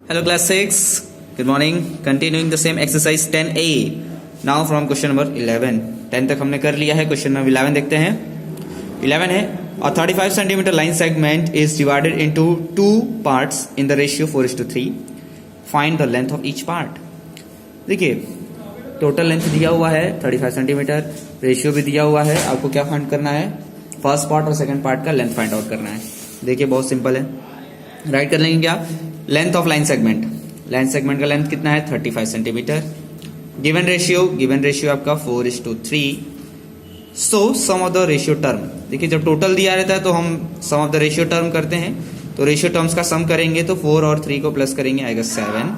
Hello class 6, good morning. Continuing the same exercise 10A. Now from question number 11. 10 तक हमने कर लिया है. क्वेश्चन नंबर 11 देखते हैं. 11 है a 35 centimeter line segment is divided into two parts in the ratio 4:3. Find the length of each part. देखिए total length दिया हुआ है 35 सेंटीमीटर, रेशियो भी दिया हुआ है. आपको क्या फाइंड करना है? फर्स्ट पार्ट और सेकंड पार्ट का लेंथ फाइंड आउट करना है. देखिए बहुत सिंपल है. राइट कर लेंगे क्या? Length of line segment. Line segment का लेंथ कितना है? 35 सेंटीमीटर. गिवन रेशियो आपका 4:3. सो सम ऑफ द रेशियो टर्म. देखिए जब टोटल दिया रहता है तो हम सम ऑफ द रेशियो टर्म करते हैं. तो रेशियो टर्म्स का सम करेंगे तो 4 और 3 को प्लस करेंगे, आएगा 7.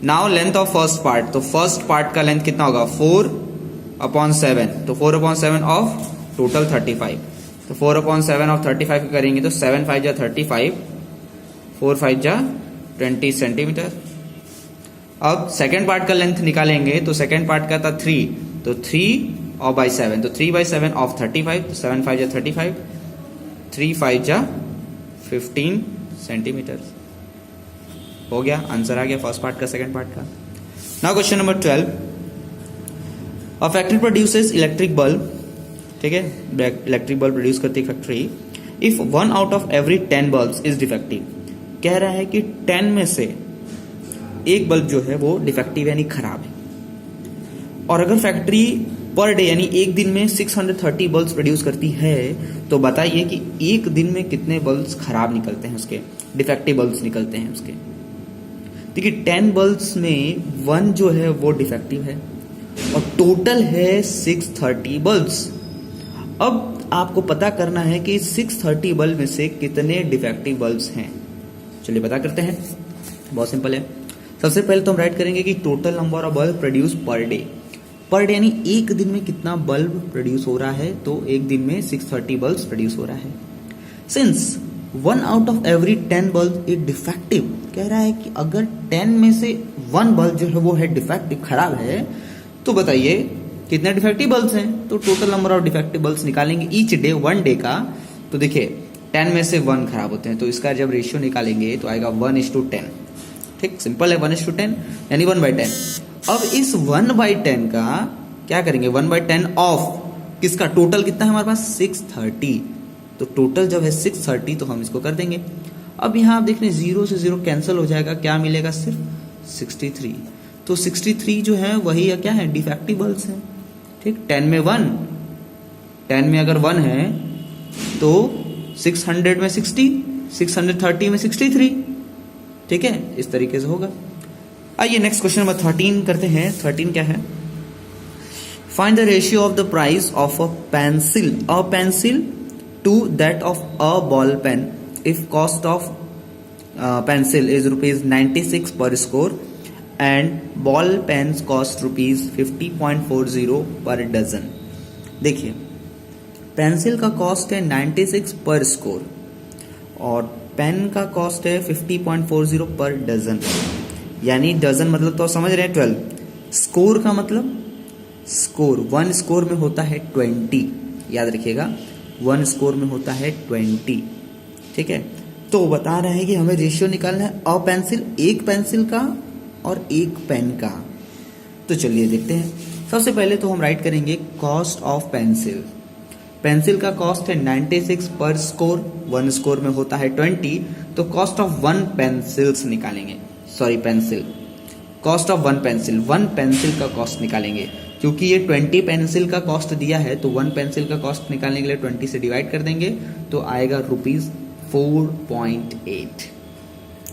Now length of first part. तो फर्स्ट पार्ट का लेंथ कितना होगा? 4/7. तो 4/7 ऑफ टोटल 35. तो 4/7 ऑफ 35 करेंगे तो 7 5 जा 35, 4 5 जा 20 सेंटीमीटर. अब सेकेंड पार्ट का लेंथ निकालेंगे तो सेकेंड पार्ट का था 3, तो 3/7. तो 3/7 ऑफ 35, तो 7 5 जा 35, 3 5 जा 15 सेंटीमीटर. हो गया, आंसर आ गया फर्स्ट पार्ट का सेकेंड पार्ट का. Now question number 12. A factory produces electric bulb. ठीक है, इलेक्ट्रिक बल्ब प्रोड्यूस करती है factory. If 1 out of every 10 bulbs is defective. कह रहा है कि 10 में से एक बल्ब जो है वो डिफेक्टिव यानी खराब है. और अगर फैक्ट्री पर डे यानी एक दिन में 630 बल्ब्स प्रोड्यूस करती है तो बताइए कि एक दिन में कितने बल्ब्स खराब निकलते हैं, उसके डिफेक्टिव बल्ब्स निकलते हैं उसके. देखिए 10 बल्ब्स में 1 जो है वो डिफेक्टिव है और टोटल है 630 बल्ब्स. अब आपको पता करना है कि 630 बल्ब में से कितने डिफेक्टिव बल्ब्स हैं. चलिए पता करते हैं. बहुत सिंपल है. सबसे पहले तो हम राइट करेंगे कि total number of bulb produce per day. Per day यानी एक दिन में कितना बल्ब प्रोड्यूस हो रहा है, तो एक दिन में 630 बल्ब प्रोड्यूस हो रहा है. Since 1 out of every 10 bulb is defective, कह रहा है कि अगर 10 में से 1 बल्ब जो है वो है डिफेक्टिव, खराब है, तो बताइए कितने डिफेक्टिव बल्ब्स हैं. तो total number of defective bulbs निकालेंगे ईच डे, 1 डे का. तो देखिए 10 में से 1 खराब होते हैं, तो इसका जब रेशियो निकालेंगे तो आएगा 1:10. ठीक, सिंपल है. 1:10 यानी 1/10. अब इस 1/10 का क्या करेंगे? 1/10 ऑफ किसका? टोटल कितना है हमारे पास? 630. तो टोटल जब है 630 तो हम इसको कर देंगे. अब यहाँ आप देख रहे हैं 0 से 0 कैंसिल हो जाएगा, क्या मिलेगा? सिर्फ 63. तो 63 जो है वही क्या है? डिफेक्टिव बल्ब्स हैं. ठीक, 10 में 1, 10 में अगर 1 है तो 600 में 60, 630 में 63. ठीक है, इस तरीके से होगा. आइए नेक्स्ट क्वेश्चन नंबर 13 करते हैं. 13 क्या है? Find the ratio of the price of a pencil to that of a ball pen if cost of pencil is ₹96 per score and ball pens cost ₹50.40 per dozen. देखिए pencil का cost है 96 per score और pen का cost है 50.40 per dozen. यानी dozen मतलब तो समझ रहे हैं 12. स्कोर का मतलब स्कोर 1 स्कोर में होता है 20. याद रखिएगा 1 स्कोर में होता है 20. ठीक है, तो बता रहे हैं कि हमें रेशियो निकालना है अ पेंसिल, एक पेंसिल का और एक पेन का. तो चलिए देखते हैं. सबसे पहले तो हम राइट करेंगे कॉस्ट ऑफ पेंसिल. पेंसिल का कॉस्ट है 96 पर स्कोर, 1 स्कोर में होता है 20. तो कॉस्ट ऑफ 1 पेंसिल्स निकालेंगे. Sorry pencil, cost of 1 pencil का कॉस्ट निकालेंगे. क्योंकि ये 20 पेंसिल का कॉस्ट दिया है तो 1 पेंसिल का कॉस्ट निकालने के लिए 20 से डिवाइड कर देंगे तो आएगा ₹4.8.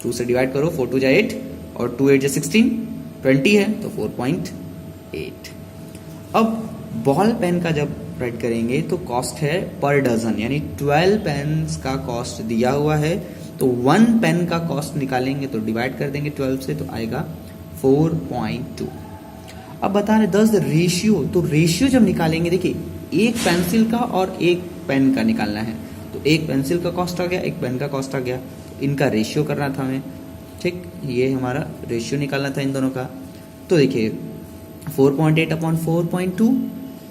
2 से डिवाइड करो, 4 2 जा 8 और 2 8 जा 16, 20 है तो 4.8. अब बॉल पेन का जब राइट करेंगे तो कॉस्ट है पर डजन, यानी 12 पेन्स का कॉस्ट दिया हुआ है तो 1 पेन का कॉस्ट निकालेंगे तो डिवाइड कर देंगे 12 से तो आएगा 4.2. अब बता रहे 10 रेशियो. तो रेशियो जब निकालेंगे, देखिए एक पेंसिल का और एक पेन का निकालना है. तो एक पेंसिल का कॉस्ट आ गया, एक पेन का कॉस्ट आ गया, तो इनका रेशियो करना था हमें. ठीक, ये हमारा रेशियो निकालना था इन दोनों का. तो देखिए 4.8/4.2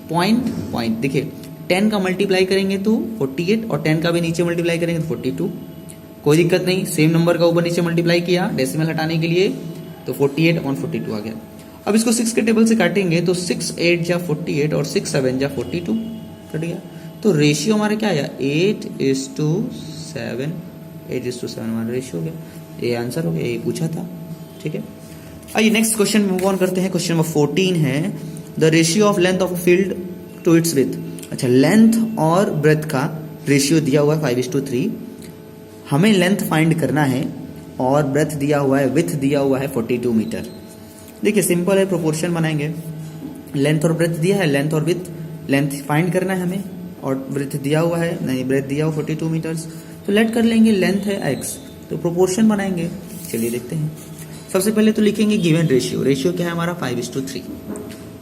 पॉइंट. देखिए 10 का मल्टीप्लाई करेंगे तो 48 और 10 का भी नीचे मल्टीप्लाई करेंगे तो 42. कोई दिक्कत नहीं, सेम नंबर का ऊपर नीचे मल्टीप्लाई किया डेसिमल हटाने के लिए, तो 48/42 आ गया। अब इसको 6 के टेबल से काटेंगे तो 6 8 जा 48 और 6 7 जा 42 कट गया। तो रेशियो हमारा क्या आया 8:7, 8:7 हमारा रेशियो हो गया। ये आंसर हो गया, ये पूछा था। ठीक है, आइए नेक्स्ट क्वेश्चन मूव ऑन करते हैं। क्वेश्चन नंबर 14 है the ratio of length of field to its width. अच्छा, लेंथ और ब्रेथ का रेशियो दिया हुआ है 5:3। हमें लेंथ फाइंड करना है और ब्रेथ दिया हुआ है, विड्थ दिया हुआ है 42 मीटर। देखिए सिंपल है, प्रोपोर्शन बनाएंगे। लेंथ और ब्रेथ दिया है, लेंथ और विड्थ, लेंथ फाइंड करना है हमें और ब्रेथ दिया हुआ है, नहीं ब्रेथ दिया हुआ 42 मीटर्स। तो लेट कर लेंगे, लेंथ है x, तो प्रोपोर्शन बनाएंगे। चलिए देखते हैं। सबसे पहले तो लिखेंगे गिवन रेशियो। रेशियो क्या है हमारा 5:3।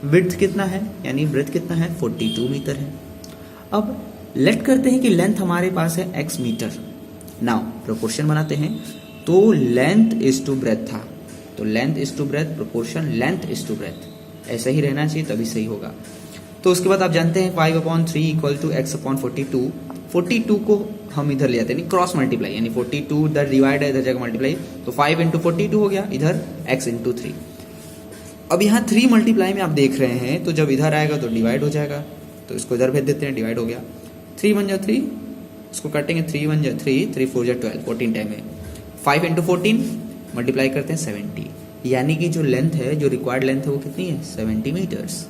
विड्थ कितना है यानी ब्रेथ कितना है 42 मीटर है। अब लेट करते हैं कि लेंथ हमारे पास है x मीटर। नाउ प्रोपोर्शन बनाते हैं, तो लेंथ इज टू ब्रेथ था, तो length is to breadth, proportion length is to breadth, ऐसा ही रहना चाहिए तभी सही होगा। तो उसके बाद आप जानते हैं 5/3 इक्वल टू x/42। 42 को हम इधर ले जाते हैं, क्रॉस मल्टीप्लाई, यानी 42 इधर डिवाइड है, इधर जगह मल्टीप्लाई, तो 5 × 42 हो गया, इधर x × 3। अब यहाँ 3 मल्टीप्लाई में आप देख रहे हैं, तो जब इधर आएगा तो डिवाइड हो जाएगा, तो इसको इधर भेज देते हैं, डिवाइड हो गया। 3 × 1 = 3, इसको काटेंगे, 3 × 1 = 3, 3 × 4 = 12, 14 टाइम है। 5 × 14 मल्टीप्लाई करते हैं 70, यानी कि जो लेंथ है, जो रिक्वायर्ड लेंथ है वो कितनी है 70 मीटर्स।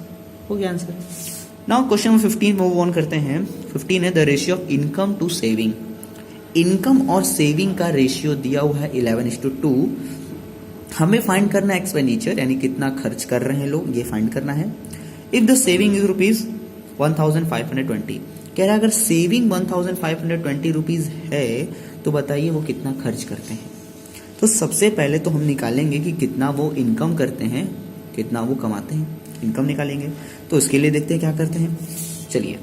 हो गया answer. Now question number 15 move on करते हैं। 15 है the ratio of income to saving. Income और सेविंग का रेशियो दिया हुआ है 11:2। हमें फाइंड करना है एक्सपेंडिचर, यानी कितना खर्च कर रहे हैं लोग, ये फाइंड करना है। इफ द सेविंग इज ₹1520, कह रहा है अगर सेविंग 1520 रुपीज है तो बताइए वो कितना खर्च करते हैं। तो सबसे पहले तो हम निकालेंगे कि कितना वो इनकम करते हैं, कितना वो कमाते हैं, इनकम निकालेंगे। तो उसके लिए देखते हैं क्या करते हैं। चलिए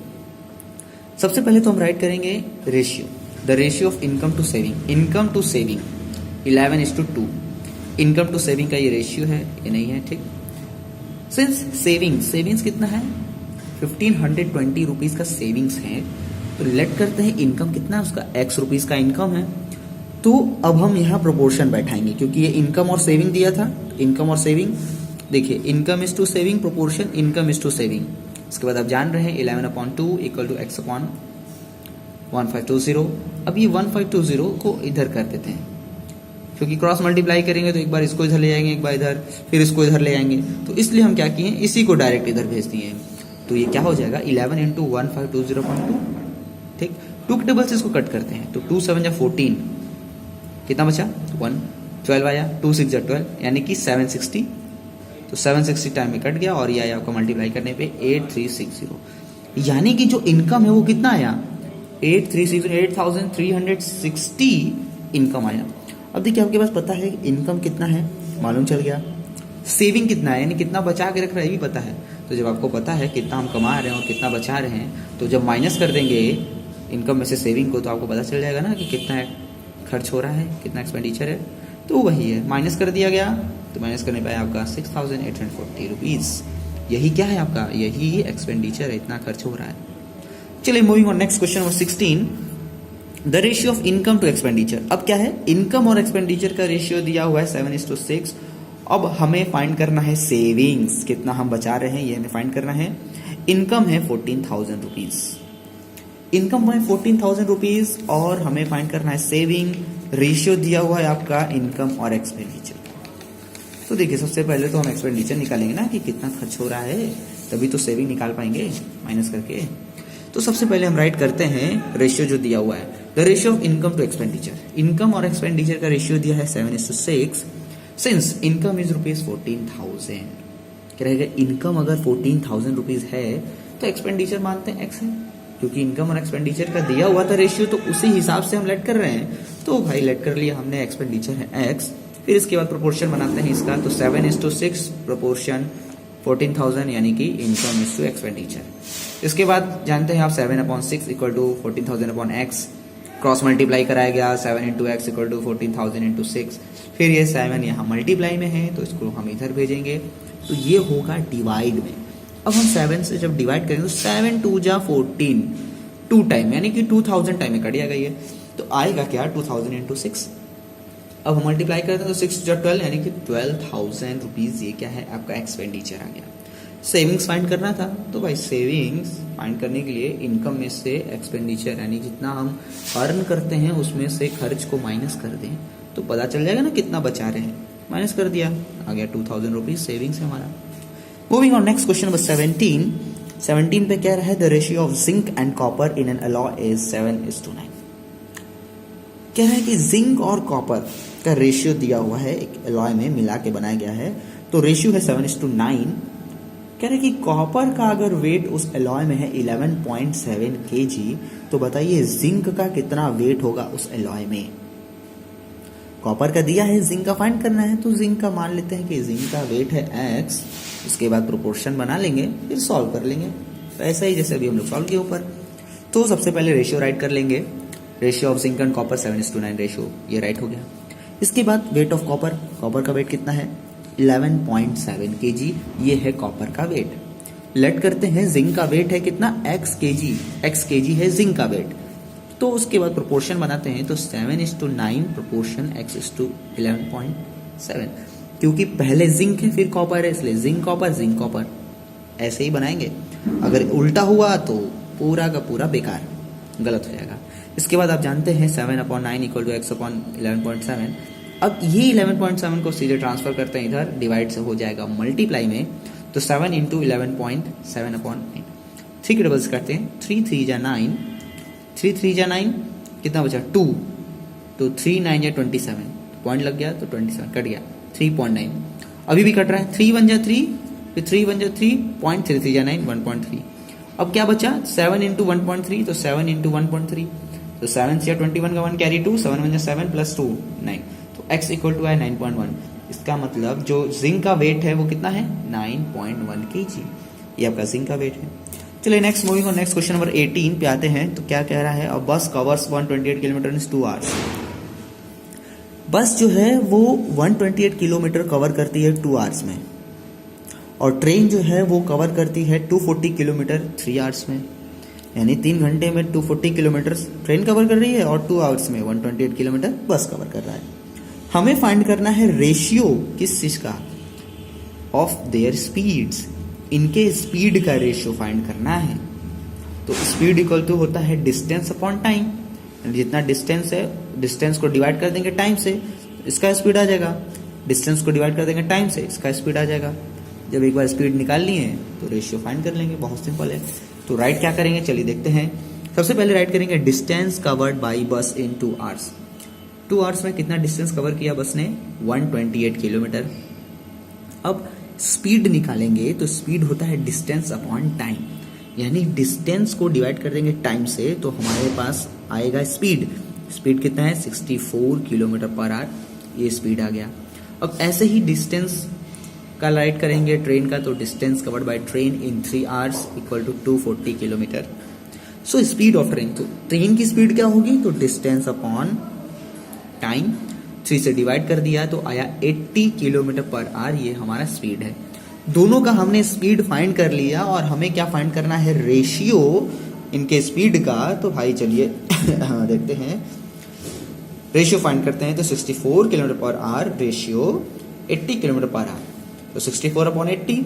सबसे पहले तो हम राइट करेंगे ratio, the ratio of income to saving. Income to saving 11:2, income to saving का ये रेशियो है, ये नहीं है, ठीक। सिंस सेविंग्स कितना है 1520 रुपीज का सेविंग्स है, तो लेट करते हैं इनकम कितना है उसका, x रुपीज का इनकम है। तो अब हम यहाँ प्रोपोर्शन बैठाएंगे, क्योंकि ये इनकम और सेविंग दिया था, इनकम और सेविंग। देखिए income is to saving, proportion income is to saving. इसके बाद आप जान रहे हैं 11/2 इक्वल टू x/1520। अब ये 1520 को इधर कर देते हैं, क्योंकि क्रॉस मल्टीप्लाई करेंगे तो एक बार इसको इधर ले जाएंगे, एक बार इधर, फिर इसको इधर ले आएंगे, तो इसलिए हम क्या किए, इसी को डायरेक्ट इधर भेज दिए। तो ये क्या हो जाएगा 11 × 1520.2, ठीक। 2 के टेबल से इसको कट करते हैं, तो 2 × 7 = 14, कितना बचा 1, 12 आया, 2 × 6 = 12, यानी कि 760। तो 760 टाइम में कट गया और ये आया आपका मल्टीप्लाई करने पे 8360, यानी कि जो इनकम है वो कितना आया 8360 इनकम आया। अब देखिए आपके पास पता है इनकम कितना है, मालूम चल गया। सेविंग कितना है, यानी कितना बचा के रख रहा है ये भी पता है। तो जब आपको पता है कितना हम कमा रहे हैं और कितना बचा रहे हैं, तो जब माइनस कर देंगे इनकम में से सेविंग को, तो आपको पता चल जाएगा ना कि कितना खर्च हो रहा है, कितना एक्सपेंडिचर है। तो वही है, माइनस कर दिया गया, तो माइनस करने पे आपका 6840 रुपीज। यही क्या है आपका, यही एक्सपेंडिचर है, इतना खर्च हो रहा है। चलिए moving on, next question number 16, the ratio of income to expenditure. अब क्या है, इनकम और एक्सपेंडिचर का रेशियो दिया हुआ है 7:6। अब हमें फाइंड करना है सेविंग्स, कितना हम बचा रहे हैं ये हमें फाइंड करना है। इनकम है 14,000 रुपीज, इनकम है 14,000 रुपीज, और हमें फाइंड करना है सेविंग। रेशियो दिया हुआ है आपका इनकम और एक्सपेंडिचर। तो देखिए सबसे पहले तो हम एक्सपेंडिचर निकालेंगे ना कि कितना खर्च हो रहा है, तभी तो सेविंग निकाल पाएंगे माइनस करके। तो सबसे पहले हम राइट करते हैं रेशियो जो दिया हुआ है, the ratio of income to expenditure. Income और एक्सपेंडिचर का रेशियो दिया है 7:6। सिंस इनकम इज ₹14,000, क्या रहेगा, इनकम अगर 14,000 रुपीज है तो एक्सपेंडिचर मानते हैं x है, क्योंकि इनकम और एक्सपेंडिचर का दिया हुआ था रेशियो, तो उसी हिसाब से हम लेट कर रहे हैं। तो भाई लेट कर लिया हमने, एक्सपेंडिचर है x। फिर इसके बाद प्रोपोर्शन बनाते हैं इसका, तो 7:6 प्रोपोर्शन 14,000, यानी कि इनकम इज टू एक्सपेंडिचर। इसके बाद जानते हैं आप 7/6 equal to 14,000/x, cross multiply कराया गया, 7 × x इक्वल टू 14,000 × 6। फिर ये 7 यहाँ मल्टीप्लाई में है, तो इसको हम इधर भेजेंगे, तो ये होगा डिवाइड में। अब हम 7 से जब डिवाइड करेंगे तो 7 × 2 = 14, 2 टाइम, यानी कि 2000 टाइम में कट जाएगा ये। तो तो आएगा क्या 2000 इंटू 6। अब हम मल्टीप्लाई करते हैं तो 6 जो 12 यानी कि 12,000 रुपीज़ ये क्या है आपका एक्सपेंडिचर आ गया। सेविंग्स फाइंड करना था तो भाई सेविंग्स फाइंड करने के लिए इनकम में से एक्सपेंडिचर यानी जितना हम अर्न करते हैं उसमें से खर्च को माइनस कर दें तो पता चल जाएगा ना कितना बचा रहे हैं। माइनस कर दिया, आ गया 2000 रुपीज सेविंग्स है हमारा। Moving on next question number 17 पे क्या रहा है, the ratio of zinc and copper in an alloy is 7:9। क्या है कि जिंक और कॉपर का रेशियो दिया हुआ है, एक अलॉय में मिला के बनाया गया है, तो रेशियो है 7:9। कह रहे कि कॉपर का अगर वेट उस अलॉय में है 11.7 kg, तो बताइए जिंक का कितना वेट होगा उस अलॉय में। कॉपर का दिया है, जिंक का फाइंड करना है, तो जिंक का मान लेते हैं कि जिंक का वेट है x, उसके बाद प्रोपोर्शन बना लेंगे, फिर सॉल्व कर लेंगे। तो ऐसा ही जैसे अभी हम लोग सॉल्व किए ऊपर। तो सबसे पहले रेशियो राइट कर लेंगे, ratio of zinc and copper 7:9 ratio, ये राइट हो गया। इसके बाद वेट ऑफ कॉपर, कॉपर का वेट कितना है 11.7 kg, ये है कॉपर का वेट। लेट करते हैं जिंक का वेट है कितना x kg है जिंक का वेट। तो उसके बाद प्रोपोर्शन बनाते हैं तो 7:9 प्रोपोर्शन x:11.7, क्योंकि पहले जिंक है फिर कॉपर है, इसलिए जिंक कॉपर ऐसे ही बनाएंगे। अगर उल्टा हुआ तो पूरा का पूरा बेकार, गलत हो जाएगा। इसके बाद आप जानते हैं 7/9 = x/11.7। अब ये 11.7 को सीधे ट्रांसफर करते हैं इधर, डिवाइड से हो जाएगा मल्टीप्लाई में, तो 7 × 11.7/9। 3 के डबल्स करते हैं, 3 3 जा 9, 3 3 जा 9, कितना बचा 2, तो 3 9 जा 27, पॉइंट लग गया तो 27 कट गया 3.9। अभी भी कट रहा है, 3 1 जा 3, फिर 3 1 जा 3, 0.33 जा 9, 1.3। अब क्या बचा 7 × 1.3, तो 7 × 1.3, तो 7 से 21 का 1 कैरी 2, 7 1 जा 7 + 2 9, तो x = 9.1। इसका मतलब जो जिंक का वेट है वो कितना है 9.1 kg, ये आपका जिंक का वेट है। चलिए next moving on next question number 18 पे आते हैं। तो क्या कह रहा है, अ बस कवर्स 128 किलोमीटर इन 2 आवर्स। बस जो है वो 128 किलोमीटर कवर करती है 2 आवर्स में, और ट्रेन जो है वो कवर करती है 240 किलोमीटर 3 आवर्स में। यानी 3 घंटे में 240 किलोमीटर ट्रेन कवर कर रही है और 2 आवर्स में 128 किलोमीटर बस कवर कर रहा है। हमें फाइंड करना है रेशियो किस चीज का, ऑफ देयर स्पीड्स, इनके स्पीड का रेशियो फाइंड करना है। तो स्पीड इक्वल टू होता है डिस्टेंस अपॉन टाइम, जितना डिस्टेंस है डिस्टेंस को डिवाइड कर देंगे टाइम से, इसका स्पीड आ जाएगा। डिस्टेंस को डिवाइड कर देंगे टाइम से, इसका स्पीड आ जाएगा। जब एक बार स्पीड निकाल लिए तो रेशियो फाइंड कर लेंगे, बहुत सिंपल है। तो राइट क्या करेंगे, चलिए देखते हैं। सबसे पहले राइट करेंगे distance covered by bus in 2 hours. 2 hours में कितना डिस्टेंस कवर किया बस ने 128 किलोमीटर। अब स्पीड निकालेंगे तो स्पीड होता है डिस्टेंस अपॉन टाइम, यानी डिस्टेंस को डिवाइड कर देंगे टाइम से, तो हमारे पास आएगा स्पीड। स्पीड कितना है 64 किलोमीटर पर आवर, ये स्पीड आ गया। अब ऐसे ही डिस्टेंस का राइट करेंगे ट्रेन का, तो distance covered by train in 3 hours equal to 240 kilometre. So speed of train, तो ट्रेन की स्पीड क्या होगी, तो डिस्टेंस अपॉन टाइम 3 से डिवाइड कर दिया तो आया 80 किलोमीटर पर आवर, ये हमारा स्पीड है। दोनों का हमने स्पीड फाइंड कर लिया और हमें क्या फाइंड करना है, रेशियो इनके स्पीड का। तो भाई चलिए देखते हैं, रेशियो फाइंड करते हैं। तो 64 kilometre per hour ratio 80 kilometre per hour, तो 64/80।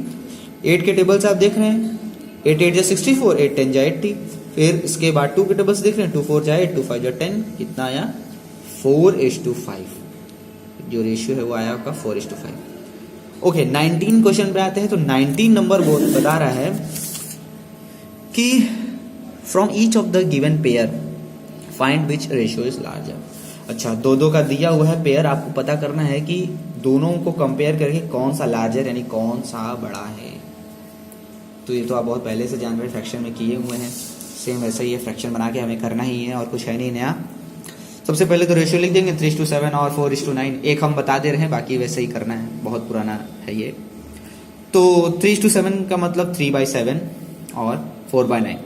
8 के टेबल्स आप देख रहे हैं, 8 8 जा 64, 8 10 जा 80। फिर इसके बाद 2 के टेबल्स देख रहे हैं, 2 4 जा 8, 2 5 जा 10, कितना आया 4:5। जो रेशियो है वो आया आपका 4:5। ओके 19 क्वेश्चन पे आते हैं। तो 19 नंबर वो बता रहा है कि from each of the given pair find which ratio is larger. अच्छा, दो का दिया हुआ है पेयर, आपको पता करना है कि दोनों को कंपेयर करके कौन सा लार्जर यानी कौन सा बड़ा है। तो ये तो आप बहुत पहले से जान रहे, फ्रैक्शन में किए हुए हैं, सेम वैसा ही है, फ्रैक्शन बना के हमें करना ही है और कुछ है नहीं नया। सबसे पहले तो रेशियो लिख देंगे 3:7 और 4:9। एक हम बता दे रहे हैं, बाकी वैसे ही करना है, बहुत पुराना है ये। तो 3:7 का मतलब 3/7 और 4/9।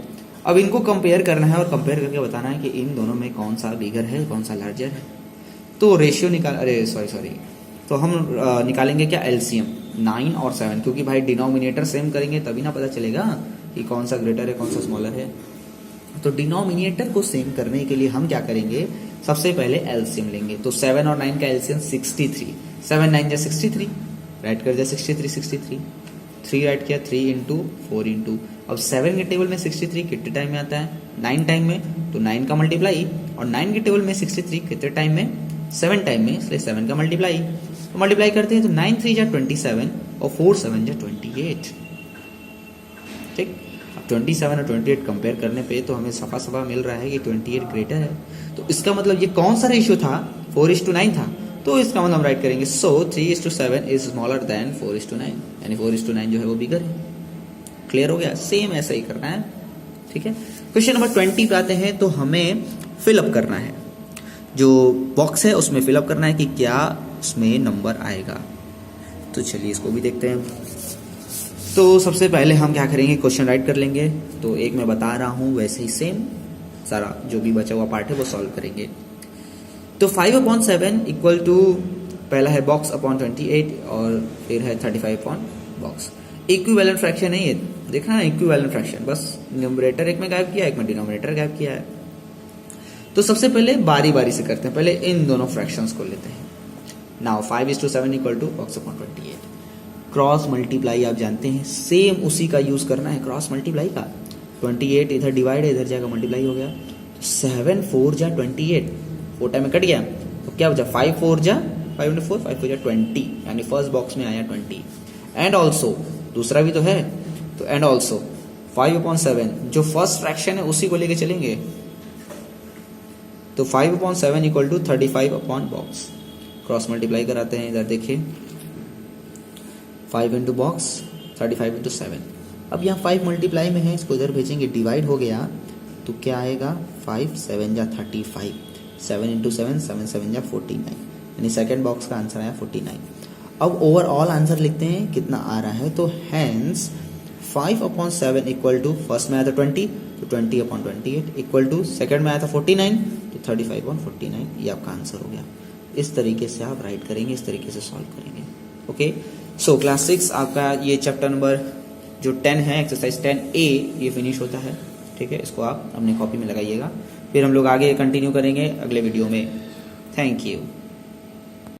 अब इनको कंपेयर करना है और कंपेयर करके बताना है कि इन दोनों में कौन सा बिगर है कौन सा लार्जर है। तो रेशियो सॉरी तो हम निकालेंगे क्या, एलसीएम 9 और 7, क्योंकि भाई डिनोमिनेटर सेम करेंगे तभी ना पता चलेगा कि कौन सा ग्रेटर है कौन सा स्मॉलर है। तो डिनोमिनेटर को सेम करने के लिए हम क्या करेंगे, सबसे पहले एलसीएम लेंगे, तो 7 और 9 का एलसीएम 63, 7 9 जा 63, राइट कर दिया 63 63, 3 राइट किया, 3 इंटू 4 इंटू, अब 7 के टेबल में 63 कितने टाइम में आता है, 9 टाइम में, तो 9 का मल्टीप्लाई, और 9 के टेबल में 63 कितने टाइम में, 7 टाइम में, इसलिए 7 का मल्टीप्लाई, तो मल्टीप्लाई करते हैं तो 9 3 जा 27 और 4 7 जा 28, ठीक। अब 27 और 28 कंपेयर करने पे तो हमें सफा सफा मिल रहा है कि 28 ग्रेटर है, तो इसका मतलब ये कौन सा रेशियो था, 4:9 था, तो इसका मतलब हम राइट करेंगे सो 3:7 इज स्मॉलर देन 4:9, यानी 4:9 जो है वो बिगर है। क्लियर हो गया, सेम ऐसा ही करना है, ठीक है। क्वेश्चन नंबर 20 पे आते हैं, तो हमें फिलअप करना है, जो बॉक्स है उसमें फिलअप करना है कि क्या उसमें नंबर आएगा। तो चलिए इसको भी देखते हैं। तो सबसे पहले हम क्या करेंगे, क्वेश्चन राइट कर लेंगे, तो एक मैं बता रहा हूं वैसे ही सेम सारा जो भी बचा हुआ पार्ट है वो सॉल्व करेंगे। तो 5/7 इक्वल टू, पहला है बॉक्स अपॉन 28 और फिर है 35 अपॉन बॉक्स। इक्विवेलेंट फ्रैक्शन है ये, देखना है इक्विवेलेंट फ्रैक्शन, बस न्यूमरेटर एक में गायब किया, एक में डिनोमिनेटर गायब किया है। तो सबसे पहले बारी बारी से करते हैं, पहले इन दोनों फ्रैक्शंस को लेते हैं। Now 5:7 equal to box upon 28, cross multiply आप जानते हैं, सेम उसी का यूज करना है, क्रॉस मल्टीप्लाई का। 28 इधर डिवाइड है, इधर जाकर मल्टीप्लाई हो गया, 7 4 जा 28, 4 टाइम में कट गया, तो क्या बचा 5 4 जा 5 into 4, 5 4 जा 20, यानी फर्स्ट बॉक्स में आया 20। एंड ऑल्सो दूसरा भी तो है, तो एंड ऑल्सो 5/7 जो फर्स्ट फ्रैक्शन है उसी को लेके चलेंगे, तो 5/7 equal to 35 upon box. Cross multiply कराते हैं, इधर देखिए 5 इंटू बॉक्स 35 इंटू 7। अब यहाँ 5 मल्टीप्लाई में है, इसको इधर भेजेंगे, डिवाइड हो गया तो क्या आएगा 5 7 जा 35, 7 इंटू 7 7 7 जा 49, यानी सेकेंड बॉक्स का आंसर आया 49। अब ओवरऑल आंसर लिखते हैं कितना आ रहा है, तो हैंस 5/7 इक्वल टू, फर्स्ट में आया था 20 तो 20/28 इक्वल टू, सेकेंड में आया था 49 तो 35/49, ये आपका आंसर हो गया। इस तरीके से आप राइट करेंगे, इस तरीके से सॉल्व करेंगे। ओके, सो क्लास 6 आपका ये चैप्टर नंबर जो 10 है, एक्सरसाइज 10A, ये फिनिश होता है, ठीक है। इसको आप अपनी कॉपी में लगाइएगा, फिर हम लोग आगे कंटिन्यू करेंगे अगले वीडियो में। Thank you.